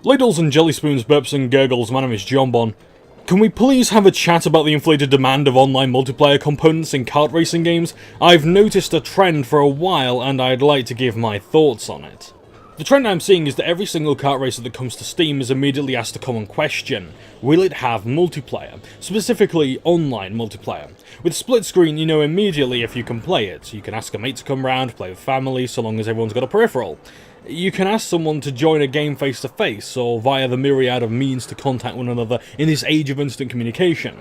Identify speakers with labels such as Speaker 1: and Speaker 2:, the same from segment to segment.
Speaker 1: Ladles and jelly spoons, burps and gurgles, my name is Johnbonne. Can we please have a chat about the inflated demand of online multiplayer components in kart racing games? I've noticed a trend for a while and I'd like to give my thoughts on it. The trend I'm seeing is that every single kart racer that comes to Steam is immediately asked a common question: will it have multiplayer? Specifically, online multiplayer. With split screen, you know immediately if you can play it. You can ask a mate to come round, play with family, so long as everyone's got a peripheral. You can ask someone to join a game face to face, or via the myriad of means to contact one another in this age of instant communication.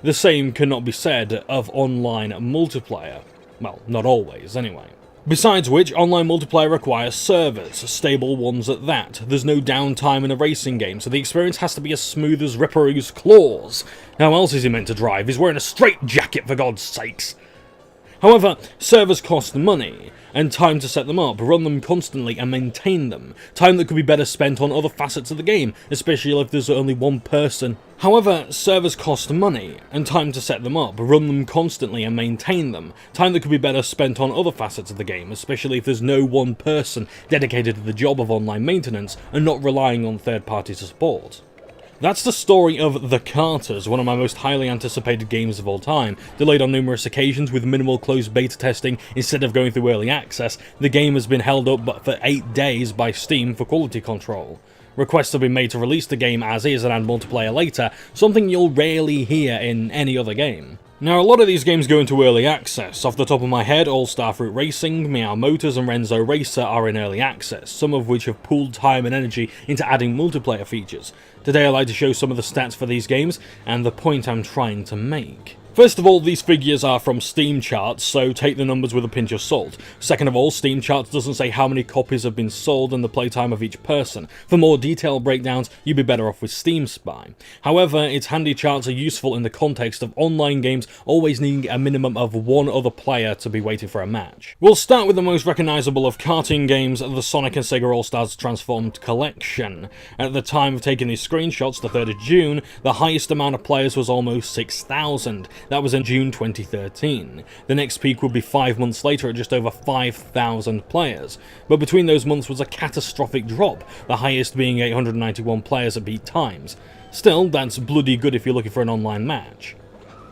Speaker 1: The same cannot be said of online multiplayer. Well, not always, anyway. Besides which, online multiplayer requires servers, stable ones at that. There's no downtime in a racing game, so the experience has to be as smooth as Ripperoo's claws. How else is he meant to drive? He's wearing a straitjacket, for God's sakes! However, servers cost money, and time to set them up, run them constantly, and maintain them. Time that could be better spent on other facets of the game, especially if there's only one person. However, servers cost money, and time to set them up, run them constantly, and maintain them. Time that could be better spent on other facets of the game, especially if there's no one person dedicated to the job of online maintenance, and not relying on third-party support. That's the story of The Karters, one of my most highly anticipated games of all time. Delayed on numerous occasions with minimal closed beta testing instead of going through early access, the game has been held up for 8 days by Steam for quality control. Requests have been made to release the game as is and add multiplayer later, something you'll rarely hear in any other game. Now, a lot of these games go into early access. Off the top of my head, All Star Fruit Racing, Meow Motors and Renzo Racer are in early access, some of which have pooled time and energy into adding multiplayer features. Today I'd like to show some of the stats for these games, and the point I'm trying to make. First of all, these figures are from Steam charts, so take the numbers with a pinch of salt. Second of all, Steam charts doesn't say how many copies have been sold and the playtime of each person. For more detailed breakdowns, you'd be better off with Steam Spy. However, its handy charts are useful in the context of online games always needing a minimum of one other player to be waiting for a match. We'll start with the most recognisable of karting games, the Sonic and Sega All-Stars Transformed Collection. At the time of taking these screenshots, the 3rd of June, the highest amount of players was almost 6,000. That was in June 2013. The next peak would be 5 months later at just over 5,000 players. But between those months was a catastrophic drop, the highest being 891 players at peak times. Still, that's bloody good if you're looking for an online match.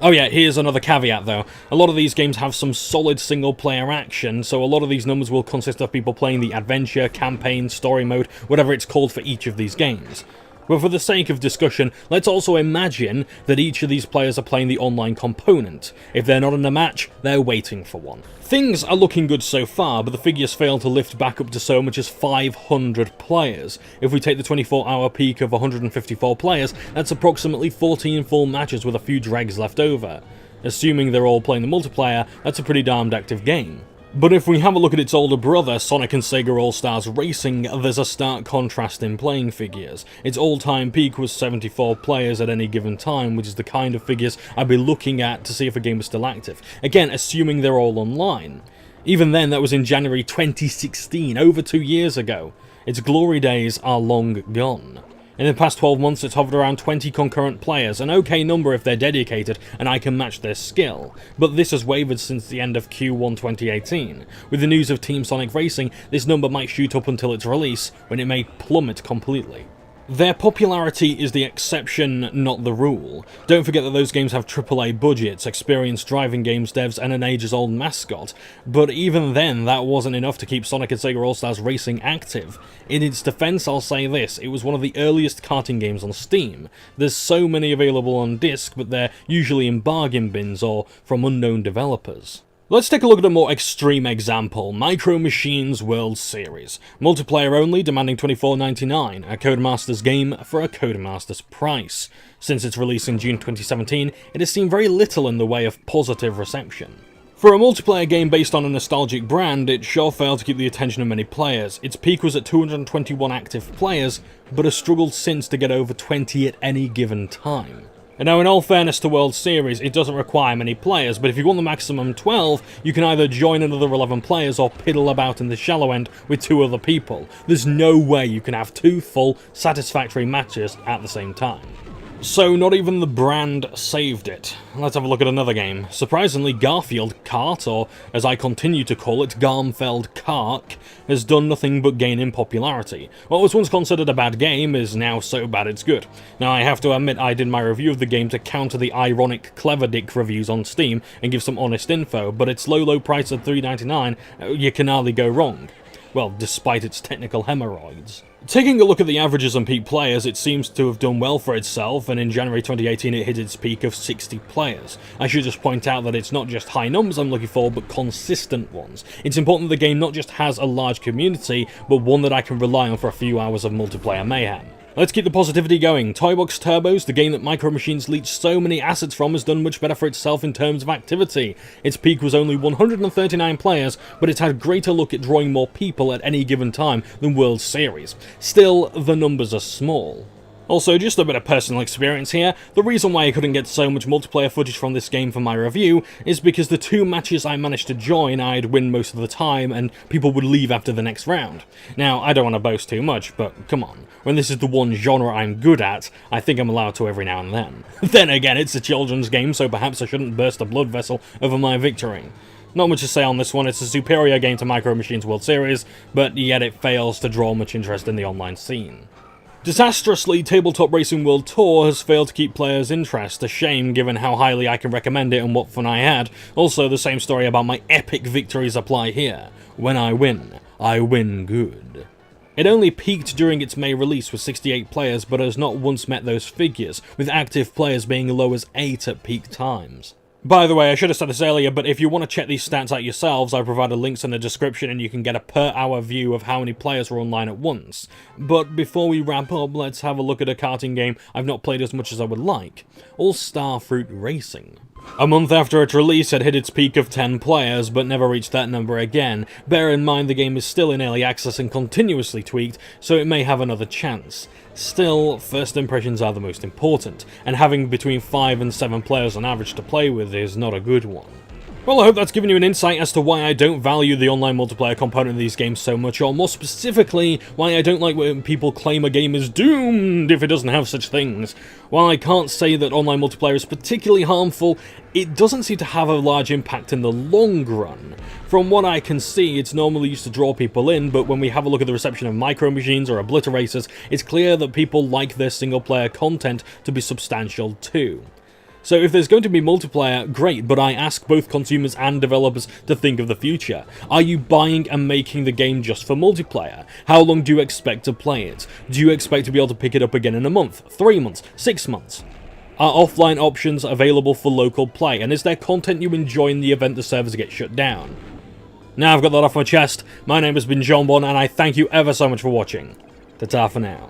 Speaker 1: Oh yeah, here's another caveat though. A lot of these games have some solid single-player action, so a lot of these numbers will consist of people playing the adventure, campaign, story mode, whatever it's called for each of these games. But for the sake of discussion, let's also imagine that each of these players are playing the online component. If they're not in a match, they're waiting for one. Things are looking good so far, but the figures fail to lift back up to so much as 500 players. If we take the 24-hour peak of 154 players, that's approximately 14 full matches with a few dregs left over. Assuming they're all playing the multiplayer, that's a pretty darned active game. But if we have a look at its older brother, Sonic and Sega All-Stars Racing, there's a stark contrast in playing figures. Its all-time peak was 74 players at any given time, which is the kind of figures I'd be looking at to see if a game was still active. Again, assuming they're all online. Even then, that was in January 2016, over 2 years ago. Its glory days are long gone. In the past 12 months, it's hovered around 20 concurrent players, an okay number if they're dedicated and I can match their skill, but this has wavered since the end of Q1 2018. With the news of Team Sonic Racing, this number might shoot up until its release, when it may plummet completely. Their popularity is the exception, not the rule. Don't forget that those games have AAA budgets, experienced driving games devs, and an ages-old mascot, but even then, that wasn't enough to keep Sonic and Sega All-Stars Racing active. In its defense, I'll say this, it was one of the earliest karting games on Steam. There's so many available on disc, but they're usually in bargain bins or from unknown developers. Let's take a look at a more extreme example, Micro Machines World Series. Multiplayer only, demanding $24.99, a Codemasters game for a Codemasters price. Since its release in June 2017, it has seen very little in the way of positive reception. For a multiplayer game based on a nostalgic brand, it sure failed to keep the attention of many players. Its peak was at 221 active players, but has struggled since to get over 20 at any given time. And now, in all fairness to World Series, it doesn't require many players, but if you want the maximum 12, you can either join another 11 players or piddle about in the shallow end with 2 other people. There's no way you can have 2 full, satisfactory matches at the same time. So not even the brand saved it. Let's have a look at another game. Surprisingly, Garfield Kart, or as I continue to call it, Garfield Kart, has done nothing but gain in popularity. What was once considered a bad game is now so bad it's good. Now I have to admit I did my review of the game to counter the ironic Clever Dick reviews on Steam and give some honest info, but its low price of $3.99, you can hardly go wrong. Well, despite its technical hemorrhoids. Taking a look at the averages on peak players, it seems to have done well for itself, and in January 2018 it hit its peak of 60 players. I should just point out that it's not just high numbers I'm looking for, but consistent ones. It's important that the game not just has a large community, but one that I can rely on for a few hours of multiplayer mayhem. Let's keep the positivity going. Toybox Turbos, the game that Micro Machines leached so many assets from, has done much better for itself in terms of activity. Its peak was only 139 players, but it had greater luck at drawing more people at any given time than World Series. Still, the numbers are small. Also, just a bit of personal experience here, the reason why I couldn't get so much multiplayer footage from this game for my review is because the 2 matches I managed to join I'd win most of the time and people would leave after the next round. Now, I don't want to boast too much, but come on, when this is the one genre I'm good at, I think I'm allowed to every now and then. Then again, it's a children's game, so perhaps I shouldn't burst a blood vessel over my victory. Not much to say on this one, it's a superior game to Micro Machines World Series, but yet it fails to draw much interest in the online scene. Disastrously, Tabletop Racing World Tour has failed to keep players' interest, a shame given how highly I can recommend it and what fun I had. Also, the same story about my epic victories apply here. When I win good. It only peaked during its May release with 68 players, but has not once met those figures, with active players being as low as 8 at peak times. By the way, I should have said this earlier, but if you want to check these stats out yourselves, I provided links in the description and you can get a per-hour view of how many players are online at once. But before we wrap up, let's have a look at a karting game I've not played as much as I would like. All-Star Fruit Racing. A month after its release, it hit its peak of 10 players, but never reached that number again. Bear in mind the game is still in early access and continuously tweaked, so it may have another chance. Still, first impressions are the most important, and having between 5 and 7 players on average to play with is not a good one. Well, I hope that's given you an insight as to why I don't value the online multiplayer component of these games so much, or more specifically, why I don't like when people claim a game is doomed if it doesn't have such things. While I can't say that online multiplayer is particularly harmful, it doesn't seem to have a large impact in the long run. From what I can see, it's normally used to draw people in, but when we have a look at the reception of Micro Machines or Obliterators, it's clear that people like their single-player content to be substantial too. So if there's going to be multiplayer, great, but I ask both consumers and developers to think of the future. Are you buying and making the game just for multiplayer? How long do you expect to play it? Do you expect to be able to pick it up again in a month, 3 months, 6 months? Are offline options available for local play, and is there content you enjoy in the event the servers get shut down? Now I've got that off my chest, my name has been Johnbonne, and I thank you ever so much for watching. Ta-ta for now.